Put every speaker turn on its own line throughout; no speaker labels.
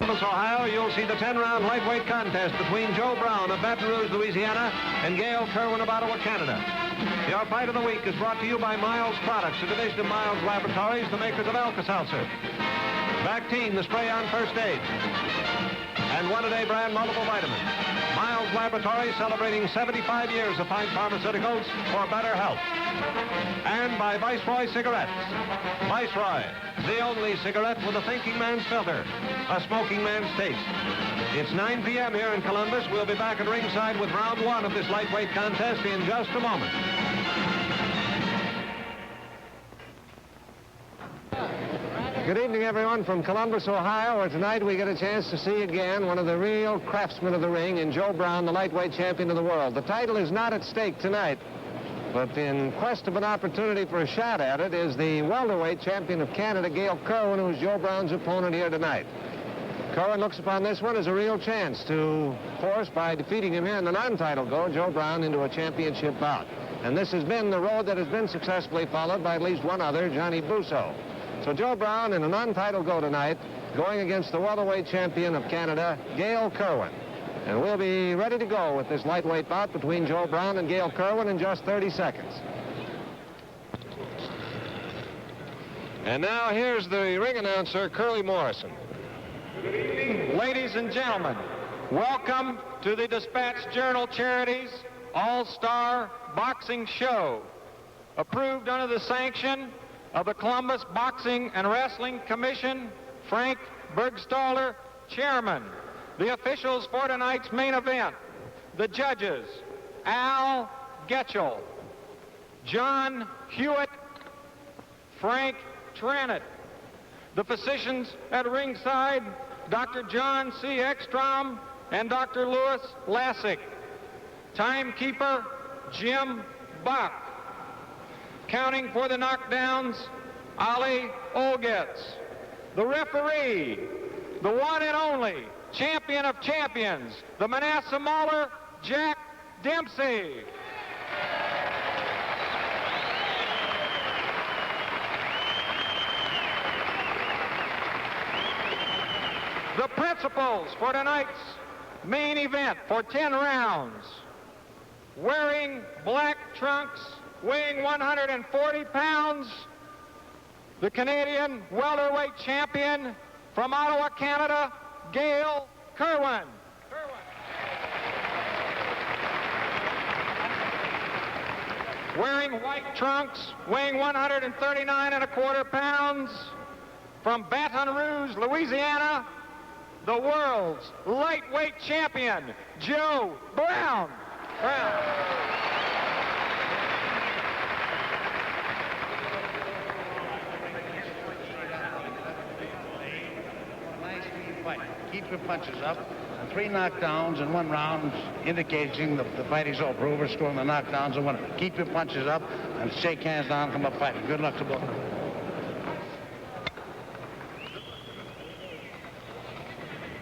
Columbus, Ohio, you'll see the 10-round lightweight contest between Joe Brown of Baton Rouge, Louisiana, and Gale Kerwin of Ottawa, Canada. Your fight of the week is brought to you by Miles Products, a division of Miles Laboratories, the makers of Alka-Seltzer, Bactine, the spray on first aid, and One-A-Day brand multiple vitamins. Miles Laboratories celebrating 75 years of fine pharmaceuticals for better health. And by Viceroy Cigarettes. Viceroy, the only cigarette with a thinking man's filter, a smoking man's taste. It's 9 p.m. here in Columbus. We'll be back at ringside with round one of this lightweight contest in just a moment. Good evening, everyone, from Columbus, Ohio, where tonight we get a chance to see again one of the real craftsmen of the ring in Joe Brown, the lightweight champion of the world. The title is not at stake tonight, but in quest of an opportunity for a shot at it is the welterweight champion of Canada, Gale Kerwin, who's Joe Brown's opponent here tonight. Kerwin looks upon this one as a real chance to force, by defeating him here in the non-title go, Joe Brown into a championship bout. And this has been the road that has been successfully followed by at least one other, Johnny Busso. So Joe Brown in a non-title go tonight, going against the welterweight champion of Canada, Gale Kerwin. And we'll be ready to go with this lightweight bout between Joe Brown and Gale Kerwin in just 30 seconds. And now here's the ring announcer, Curly Morrison.
Good evening, ladies and gentlemen. Welcome to the Dispatch-Journal Charities All-Star Boxing Show, approved under the sanction of the Columbus Boxing and Wrestling Commission, Frank Bergstaller, Chairman. The officials for tonight's main event, the judges, Al Getchell, John Hewitt, Frank Trennett. The physicians at ringside, Dr. John C. Ekstrom and Dr. Louis Lassick. Timekeeper, Jim Buck. Counting for the knockdowns, Ali Olgetz. The referee, the one and only champion of champions, the Manasseh Mauler, Jack Dempsey. The principals for tonight's main event for 10 rounds. Wearing black trunks, weighing 140 pounds, the Canadian welterweight champion from Ottawa, Canada, Gale Kerwin. Wearing white trunks, weighing 139¼ pounds, from Baton Rouge, Louisiana, the world's lightweight champion, Joe Brown.
Nice clean fight. Keep your punches up. 3 knockdowns in 1 round, indicating the fight is over. We're scoring the knockdowns and winning. Keep your punches up and shake hands down, come up fighting. Good luck to both of them.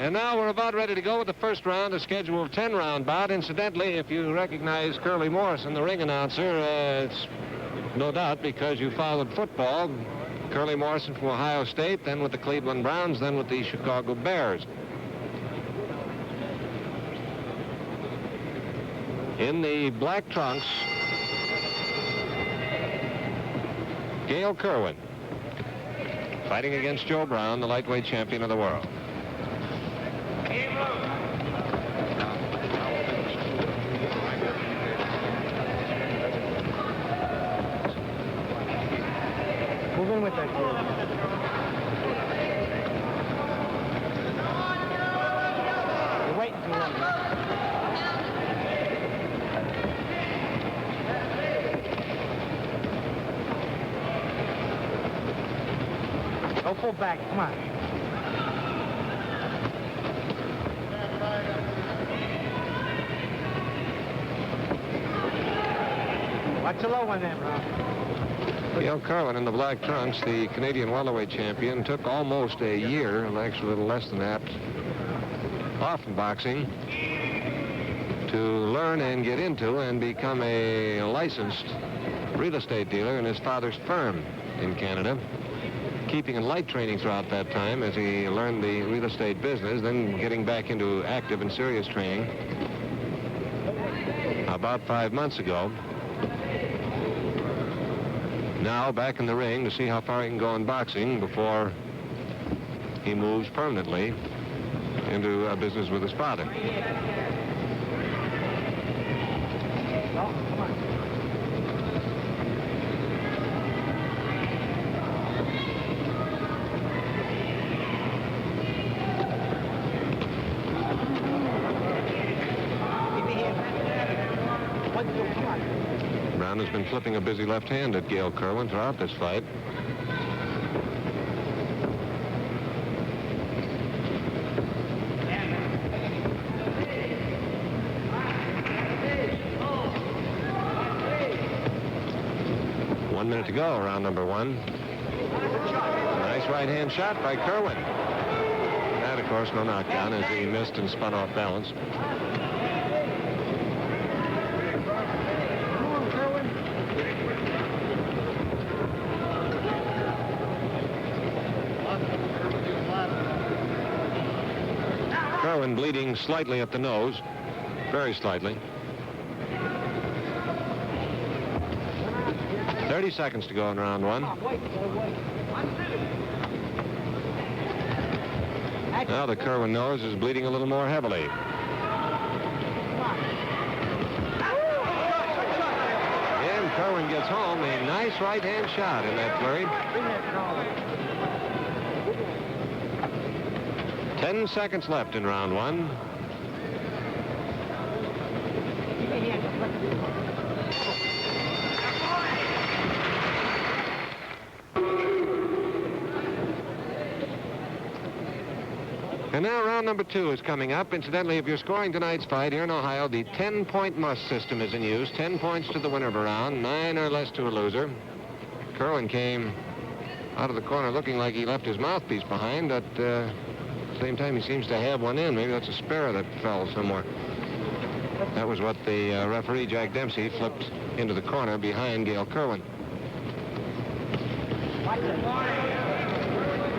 And now we're about ready to go with the first round, a scheduled 10-round bout. Incidentally, if you recognize Curly Morrison, the ring announcer, it's no doubt because you followed football. Curly Morrison from Ohio State, then with the Cleveland Browns, then with the Chicago Bears. In the black trunks, Gale Kerwin, fighting against Joe Brown, the lightweight champion of the world.
Move in with that kid. You're waiting too long. Go full back, come on. Watch the low one there, bro.
Gale Kerwin in the black trunks, the Canadian welterweight champion, took almost a year, and actually a little less than that, off from boxing to learn and get into and become a licensed real estate dealer in his father's firm in Canada. keeping in light training throughout that time as he learned the real estate business, then getting back into active and serious training about 5 months ago. Now back in the ring to see how far he can go in boxing before he moves permanently into a business with his father. Brown has been flipping a busy left hand at Gale Kerwin throughout this fight. One minute to go, round number one. Nice right-hand shot by Kerwin. That, of course, no knockdown as he missed and spun off balance. Kerwin bleeding slightly at the nose, very slightly. 30 seconds to go in round one. Now the Kerwin nose is bleeding a little more heavily. And Kerwin gets home a nice right-hand shot in that flurry. 10 seconds left in round one. And now round number two is coming up. Incidentally, if you're scoring tonight's fight here in Ohio, the 10-point must system is in use. 10 points to the winner of a round, 9 or less to a loser. Kerwin came out of the corner looking like he left his mouthpiece behind. At the same time, he seems to have one in. Maybe that's a spare that fell somewhere. That was what the referee, Jack Dempsey, flipped into the corner behind Gale Kerwin.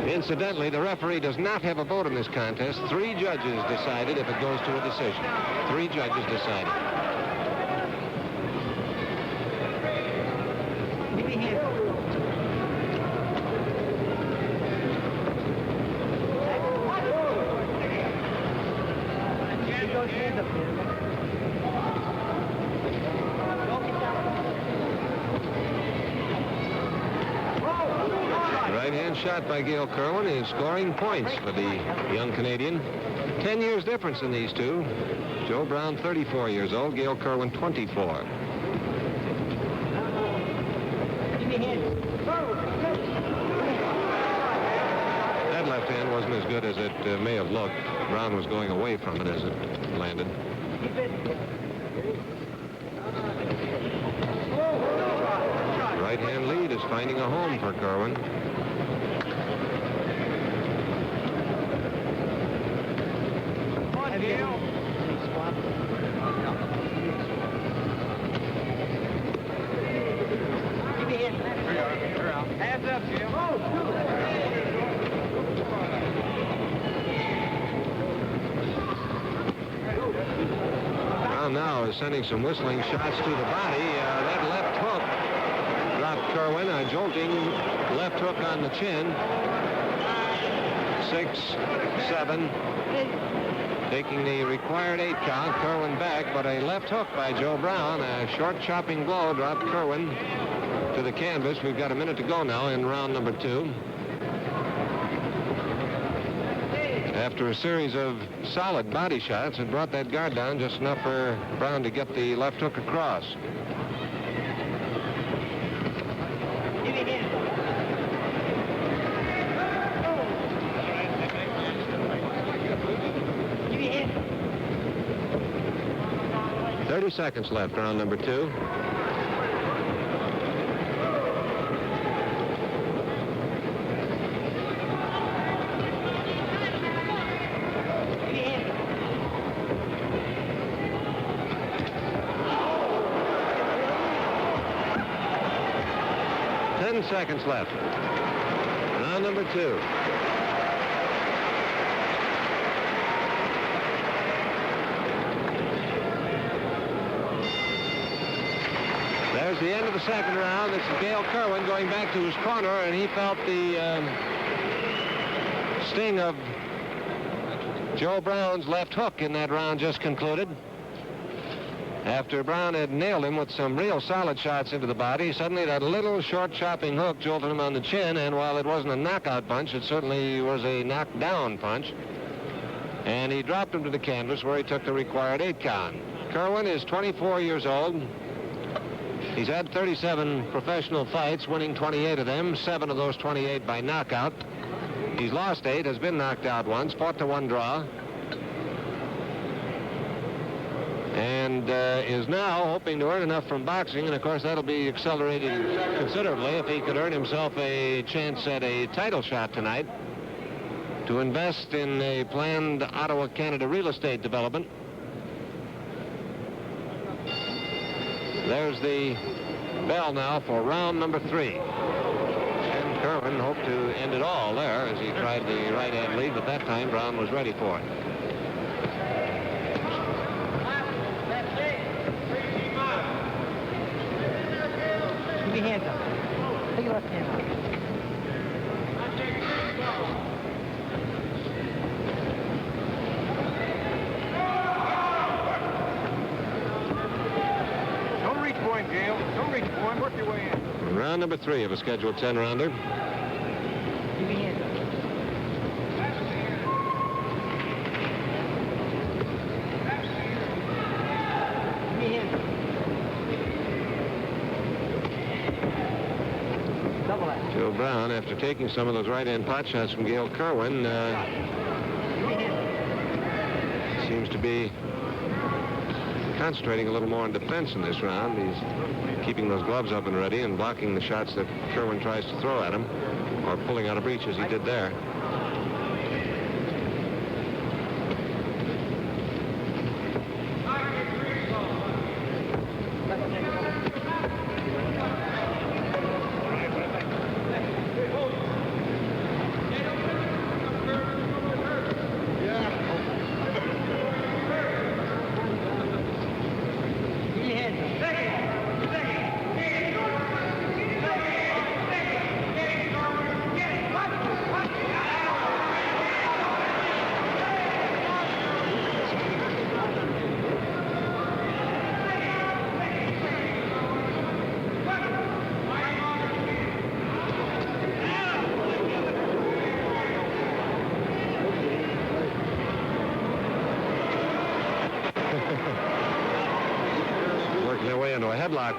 Incidentally, the referee does not have a vote in this contest. 3 judges decided if it goes to a decision. 3 judges decided. Right-hand shot by Gale Kerwin is scoring points for the young Canadian. 10 years difference in these two. Joe Brown, 34 years old. Gale Kerwin, 24. That left hand wasn't as good as it may have looked. Brown was going away from it as it landed. Right-hand lead is finding a home for Kerwin.
Hands up, Jim.
Brown now is sending some whistling shots to the body. That left hook dropped Kerwin. A jolting left hook on the chin. 6, 7. Taking the required 8 count. Kerwin back, but a left hook by Joe Brown. A short chopping blow dropped Kerwin to the canvas. We've got a minute to go now in round number 2. After a series of solid body shots, it brought that guard down just enough for Brown to get the left hook across. Seconds left, round number 2. Seconds left. round number 2. There's the end of the second round. This is Gale Kerwin going back to his corner, and he felt the sting of Joe Brown's left hook in that round just concluded. After Brown had nailed him with some real solid shots into the body, suddenly that little short chopping hook jolted him on the chin, and while it wasn't a knockout punch, it certainly was a knockdown punch. And he dropped him to the canvas where he took the required 8 count. Kerwin is 24 years old. He's had 37 professional fights, winning 28 of them, 7 of those 28 by knockout. He's lost 8, has been knocked out once, fought to 1 draw. And is now hoping to earn enough from boxing, and of course that'll be accelerated considerably if he could earn himself a chance at a title shot tonight to invest in a planned Ottawa, Canada real estate development. There's the bell now for round number 3. And Kerwin hoped to end it all there as he tried the right-hand lead, but that time Brown was ready for it.
Keep your hands up. Take your left hand out.
Don't reach for him, Gale. Don't reach for him. Work your way in.
Round number 3 of a scheduled 10-rounder.
Keep your hands up. Keep your hands up. Double that.
Joe Brown, after taking some of those right-hand pot shots from Gale Kerwin, seems to be concentrating a little more on defense in this round. He's keeping those gloves up and ready and blocking the shots that Kerwin tries to throw at him, or pulling out a breach as he did there.
Keep your hands up.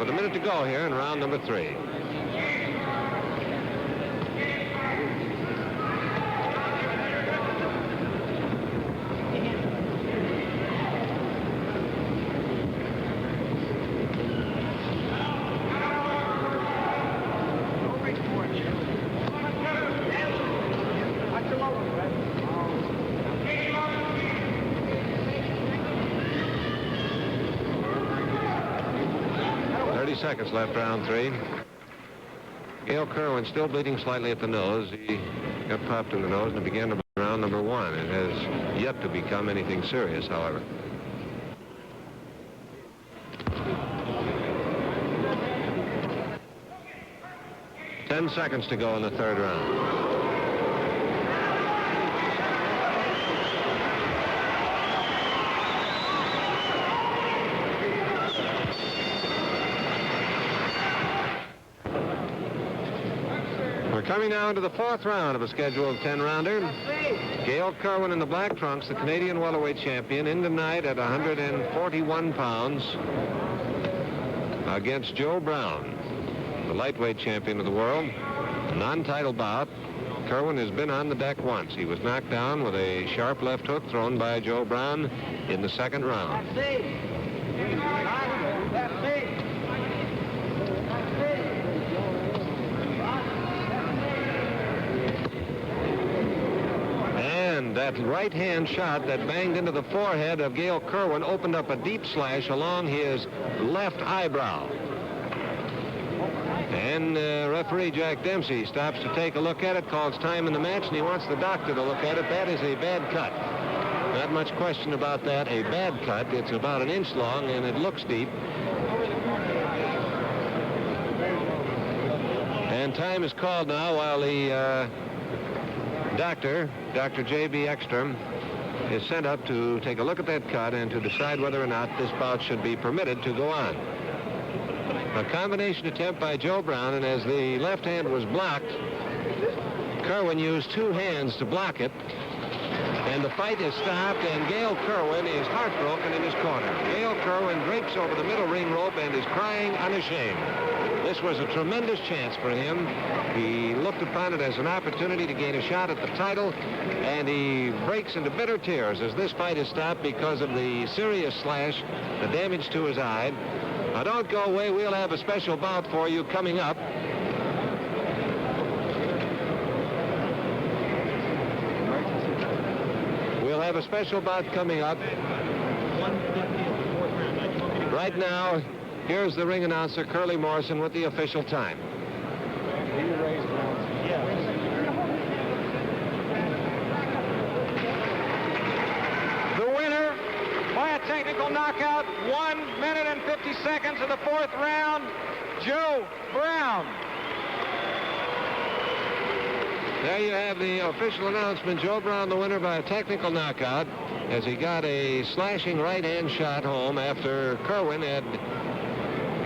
1 minute to go here in round number 3. Seconds left, round 3. Gale Kerwin still bleeding slightly at the nose. He got popped in the nose and began to bleed round number 1. It has yet to become anything serious, however. Ten seconds to go in the 3rd round. Coming now into the 4th round of a scheduled 10-rounder. Gale Kerwin in the black trunks, the Canadian welterweight champion, in tonight at 141 pounds against Joe Brown, the lightweight champion of the world. Non-title bout. Kerwin has been on the deck once. He was knocked down with a sharp left hook thrown by Joe Brown in the 2nd round. That right-hand shot that banged into the forehead of Gale Kerwin opened up a deep slash along his left eyebrow. And referee Jack Dempsey stops to take a look at it, calls time in the match, and he wants the doctor to look at it. That is a bad cut. Not much question about that. A bad cut. It's about 1 inch long, and it looks deep. And time is called now while the doctor, Dr. J.B. Ekstrom, is sent up to take a look at that cut and to decide whether or not this bout should be permitted to go on. A combination attempt by Joe Brown, and as the left hand was blocked, Kerwin used 2 hands to block it, and the fight is stopped, and Gale Kerwin is heartbroken in his corner. Gale Kerwin drapes over the middle ring rope and is crying unashamed. This was a tremendous chance for him. He looked upon it as an opportunity to gain a shot at the title, and he breaks into bitter tears as this fight is stopped because of the serious slash, the damage to his eye. Now, don't go away. We'll have a special bout for you coming up. We'll have a special bout coming up. Right now, here's the ring announcer, Curly Morrison, with the official time.
The winner by a technical knockout, 1 minute and 50 seconds of the 4th round, Joe Brown.
There you have the official announcement. Joe Brown, the winner by a technical knockout, as he got a slashing right-hand shot home after Kerwin had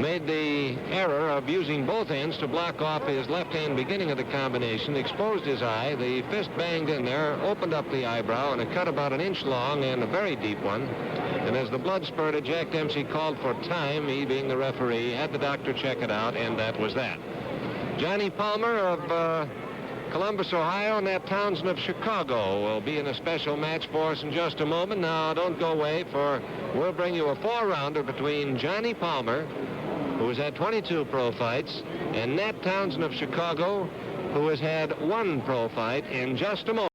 made the error of using both hands to block off his left hand beginning of the combination, exposed his eye. The fist banged in there, opened up the eyebrow, and it cut about 1 inch long and a very deep one. And as the blood spurted, Jack Dempsey called for time, he being the referee, had the doctor check it out, and that was that. Johnny Palmer of Columbus, Ohio, and Nat Townsend of Chicago will be in a special match for us in just a moment. Now, don't go away, for we'll bring you a 4-rounder between Johnny Palmer, who has had 22 pro fights, and Nat Townsend of Chicago, who has had 1 pro fight, in just a moment.